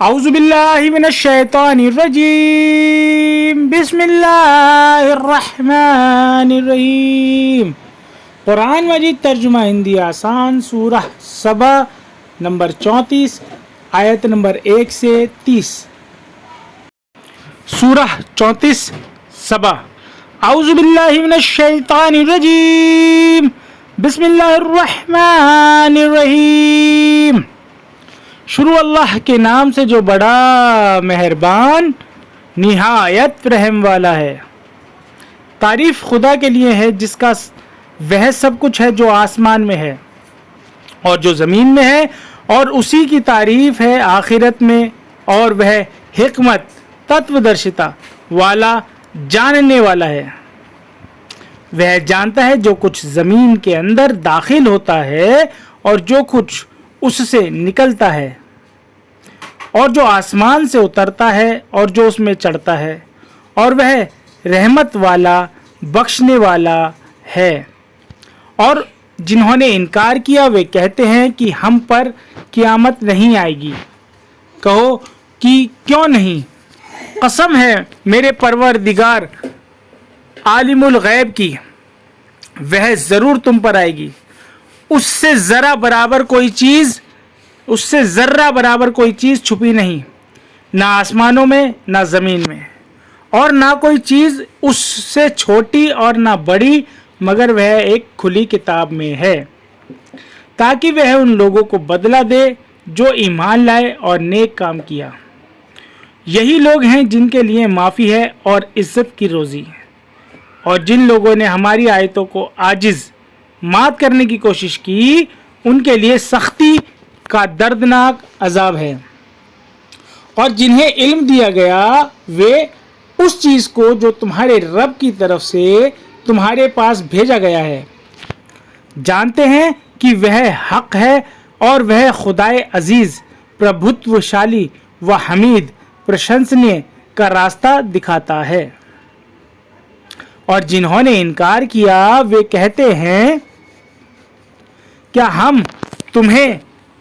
اعوذ باللہ من الشیطان الرجیم بسم اللہ الرحمن الرحیم۔ قرآن مجید ترجمہ ہندی آسان، سورہ سبا نمبر 34 آیت نمبر 1 سے 30۔ سورہ 34 سبا۔ اعوذ باللہ من الشیطان الرجیم بسم اللہ الرحمن الرحیم۔ شروع اللہ کے نام سے جو بڑا مہربان نہایت رحم والا ہے۔ تعریف خدا کے لیے ہے جس کا وہ سب کچھ ہے جو آسمان میں ہے اور جو زمین میں ہے، اور اسی کی تعریف ہے آخرت میں، اور وہ حکمت تتودرشتا والا جاننے والا ہے۔ وہ جانتا ہے جو کچھ زمین کے اندر داخل ہوتا ہے اور جو کچھ اس سے نکلتا ہے، اور جو آسمان سے اترتا ہے اور جو اس میں چڑھتا ہے، اور وہ رحمت والا بخشنے والا ہے۔ اور جنہوں نے انکار کیا وہ کہتے ہیں کہ ہم پر قیامت نہیں آئے گی۔ کہو کہ کیوں نہیں؟ قسم ہے میرے پروردگار عالم الغیب کی، وہ ضرور تم پر آئے گی۔ اس سے ذرہ برابر کوئی چیز چھپی نہیں، نہ آسمانوں میں نہ زمین میں، اور نہ کوئی چیز اس سے چھوٹی اور نہ بڑی، مگر وہ ایک کھلی کتاب میں ہے، تاکہ وہ ان لوگوں کو بدلہ دے جو ایمان لائے اور نیک کام کیا۔ یہی لوگ ہیں جن کے لیے معافی ہے اور عزت کی روزی ہے، اور جن لوگوں نے ہماری آیتوں کو عاجز مات کرنے کی کوشش کی، ان کے لیے سختی کا دردناک عذاب ہے۔ اور جنہیں علم دیا گیا وہ اس چیز کو جو تمہارے رب کی طرف سے تمہارے پاس بھیجا گیا ہے جانتے ہیں کہ وہ حق ہے، اور وہ خدائے عزیز پربھتوشالی و حمید پرشنسنیہ کا راستہ دکھاتا ہے۔ اور جنہوں نے انکار کیا وہ کہتے ہیں کیا ہم تمہیں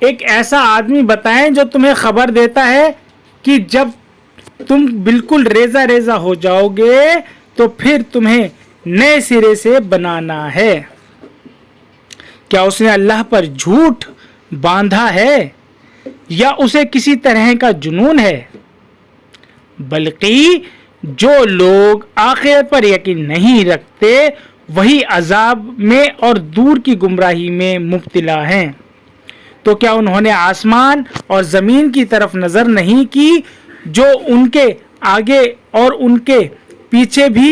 ایک ایسا آدمی بتائیں جو تمہیں خبر دیتا ہے کہ جب تم بالکل ریزہ ریزہ ہو جاؤ گے تو پھر تمہیں نئے سرے سے بنانا ہے۔ کیا اس نے اللہ پر جھوٹ باندھا ہے یا اسے کسی طرح کا جنون ہے؟ بلکہ جو لوگ آخرت پر یقین نہیں رکھتے وہی عذاب میں اور دور کی گمراہی میں مبتلا ہیں۔ تو کیا انہوں نے آسمان اور زمین کی طرف نظر نہیں کی جو ان کے آگے اور ان کے پیچھے بھی؟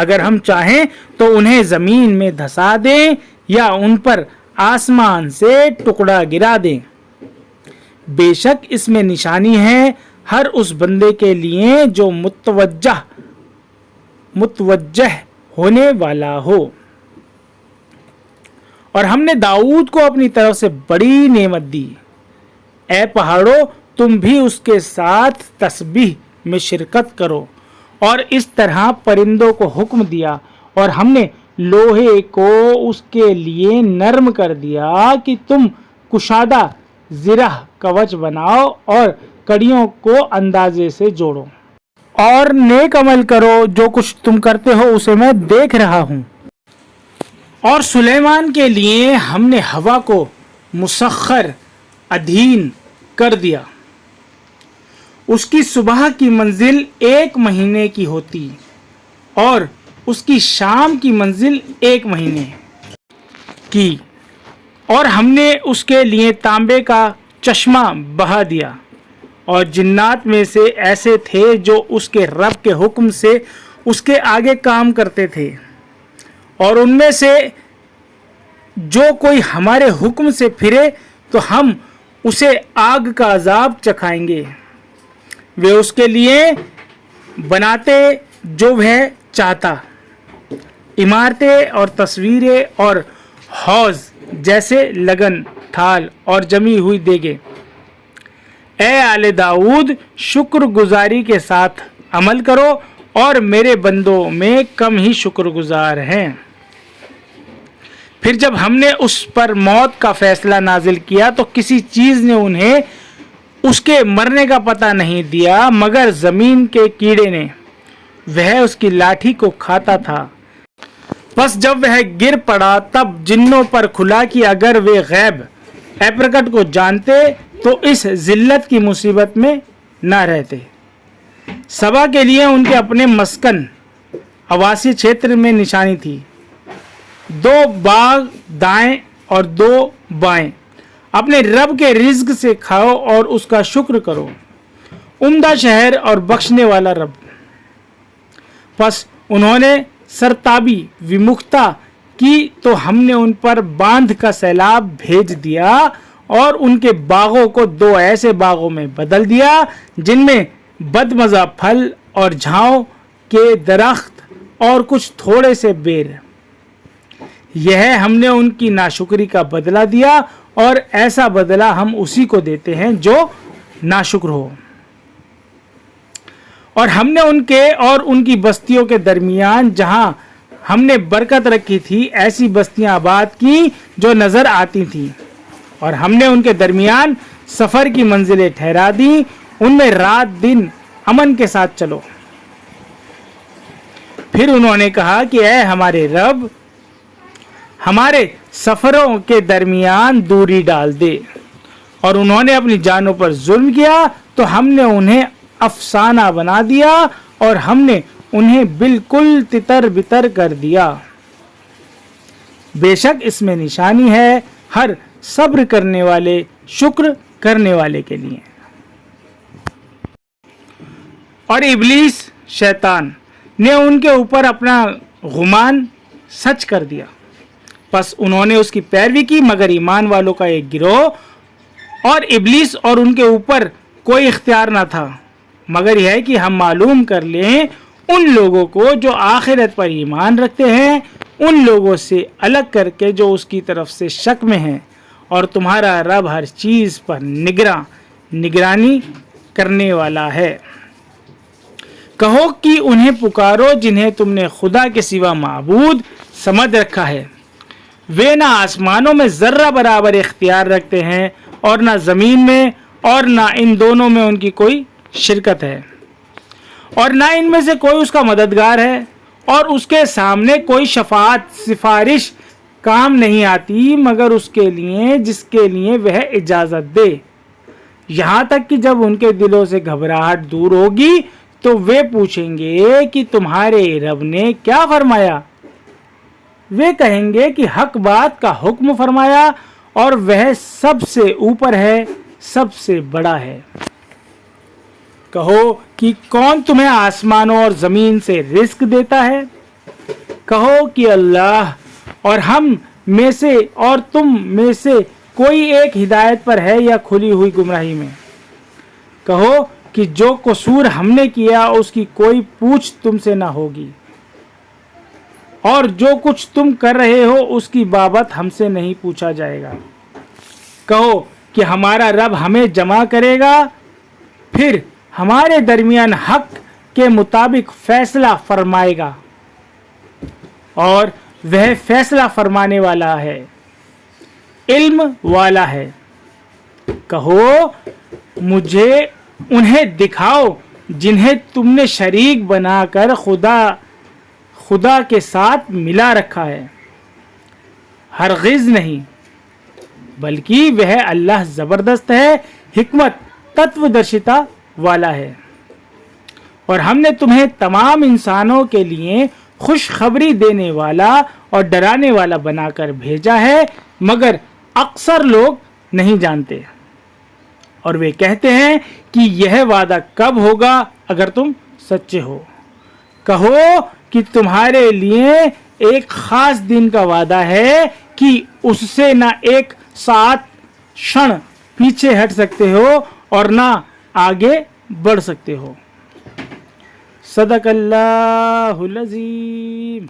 اگر ہم چاہیں تو انہیں زمین میں دھسا دیں یا ان پر آسمان سے ٹکڑا گرا دیں۔ بے شک اس میں نشانی ہے ہر اس بندے کے لیے جو متوجہ ہونے والا ہو۔ اور ہم نے داؤد کو اپنی طرف سے بڑی نعمت دی۔ اے پہاڑوں تم بھی اس کے ساتھ تسبیح میں شرکت کرو، اور اس طرح پرندوں کو حکم دیا، اور ہم نے لوہے کو اس کے لیے نرم کر دیا کہ تم کشادہ زرہ کوچ بناؤ اور کڑیوں کو اندازے سے جوڑو، اور نیک عمل کرو۔ جو کچھ تم کرتے ہو اسے میں دیکھ رہا ہوں۔ اور سلیمان کے لیے ہم نے ہوا کو مسخر ادھین کر دیا۔ اس کی صبح کی منزل 1 مہینے کی ہوتی اور اس کی شام کی منزل 1 مہینے کی، اور ہم نے اس کے لیے تانبے کا چشمہ بہا دیا۔ اور جنات میں سے ایسے تھے جو اس کے رب کے حکم سے اس کے آگے کام کرتے تھے، اور ان میں سے جو کوئی ہمارے حکم سے پھرے تو ہم اسے آگ کا عذاب چکھائیں گے۔ وہ اس کے لیے بناتے جو وہ چاہتا، عمارتیں اور تصویریں اور حوض جیسے لگن تھال اور جمی ہوئی دیگیں۔ اے آل داؤد شکر گزاری کے ساتھ عمل کرو، اور میرے بندوں میں کم ہی شکر گزار ہیں۔ پھر جب ہم نے اس پر موت کا فیصلہ نازل کیا تو کسی چیز نے انہیں اس کے مرنے کا پتہ نہیں دیا، مگر زمین کے کیڑے نے وہ اس کی لاٹھی کو کھاتا تھا۔ پس جب وہ گر پڑا تب جنوں پر کھلا کہ اگر وہ غیب اے پرکٹ کو جانتے تو اس ذلت کی مصیبت میں نہ رہتے۔ سبا کے لیے ان کے اپنے مسکن آواسی چھیتر میں نشانی تھی، 2 باغ دائیں اور 2 بائیں، اپنے رب کے رزق سے کھاؤ اور اس کا شکر کرو، عمدہ شہر اور بخشنے والا رب۔ پس انہوں نے سرتابی ومکھتا کی تو ہم نے ان پر باندھ کا سیلاب بھیج دیا اور ان کے باغوں کو 2 ایسے باغوں میں بدل دیا جن میں بدمزہ پھل اور جھاؤں کے درخت اور کچھ تھوڑے سے بیر۔ یہ ہم نے ان کی ناشکری کا بدلہ دیا اور ایسا بدلہ ہم اسی کو دیتے ہیں جو ناشکر ہو۔ اور ہم نے ان کے اور ان کی بستیوں کے درمیان جہاں ہم نے برکت رکھی تھی ایسی بستیاں آباد کی جو نظر آتی تھیں، اور ہم نے ان کے درمیان سفر کی منزلیں ٹھہرا دی، ان میں رات دن امن کے ساتھ چلو۔ پھر انہوں نے کہا کہ اے ہمارے رب، ہمارے سفروں کے درمیان دوری ڈال دے، اور انہوں نے اپنی جانوں پر ظلم کیا تو ہم نے انہیں افسانہ بنا دیا اور ہم نے انہیں بالکل تتر بتر کر دیا۔ بے شک اس میں نشانی ہے ہر صبر کرنے والے، شکر کرنے والے کے لیے۔ اور ابلیس شیطان نے ان کے اوپر اپنا گمان سچ کر دیا، پس انہوں نے اس کی پیروی کی، مگر ایمان والوں کا ایک گروہ اور ابلیس اور ان کے اوپر کوئی اختیار نہ تھا، مگر یہ ہے کہ ہم معلوم کر لیں ان لوگوں کو جو آخرت پر ایمان رکھتے ہیں ان لوگوں سے الگ کر کے جو اس کی طرف سے شک میں ہیں، اور تمہارا رب ہر چیز پر نگرانی کرنے والا ہے۔ کہو کہ انہیں پکارو جنہیں تم نے خدا کے سوا معبود سمجھ رکھا ہے، وہ نہ آسمانوں میں ذرہ برابر اختیار رکھتے ہیں اور نہ زمین میں، اور نہ ان دونوں میں ان کی کوئی شرکت ہے، اور نہ ان میں سے کوئی اس کا مددگار ہے، اور اس کے سامنے کوئی شفاعت سفارش کام نہیں آتی مگر اس کے لیے جس کے لیے وہ اجازت دے، یہاں تک کہ جب ان کے دلوں سے گھبراہٹ دور ہوگی تو وہ پوچھیں گے کہ تمہارے رب نے کیا فرمایا؟ وہ کہیں گے کہ حق بات کا حکم فرمایا اور وہ سب سے اوپر ہے، سب سے بڑا ہے۔ کہو کہ کون تمہیں آسمانوں اور زمین سے رزق دیتا ہے؟ کہو کہ اللہ، اور ہم میں سے اور تم میں سے کوئی ایک ہدایت پر ہے یا کھلی ہوئی گمراہی میں؟ کہو کہ جو قصور ہم نے کیا اس کی کوئی پوچھ تم سے نہ ہوگی، اور جو کچھ تم کر رہے ہو اس کی بابت ہم سے نہیں پوچھا جائے گا۔ کہو کہ ہمارا رب ہمیں جمع کرے گا، پھر ہمارے درمیان حق کے مطابق فیصلہ فرمائے گا، اور وہ فیصلہ فرمانے والا ہے، علم والا ہے۔ کہو مجھے انہیں دکھاؤ جنہیں تم نے شریک بنا کر خدا کے ساتھ ملا رکھا ہے، ہرگز نہیں، بلکہ وہ اللہ زبردست ہے، حکمت تتو درشتا والا ہے۔ اور ہم نے تمہیں تمام انسانوں کے لیے خوشخبری دینے والا اور ڈرانے والا بنا کر بھیجا ہے، مگر اکثر لوگ نہیں جانتے۔ اور وہ کہتے ہیں کہ یہ وعدہ کب ہوگا اگر تم سچے ہو؟ کہو کہ تمہارے لیے ایک خاص دن کا وعدہ ہے کہ اس سے نہ ایک ساتھ شن پیچھے ہٹ سکتے ہو اور نہ آگے بڑھ سکتے ہو۔ صدق اللہ العظیم۔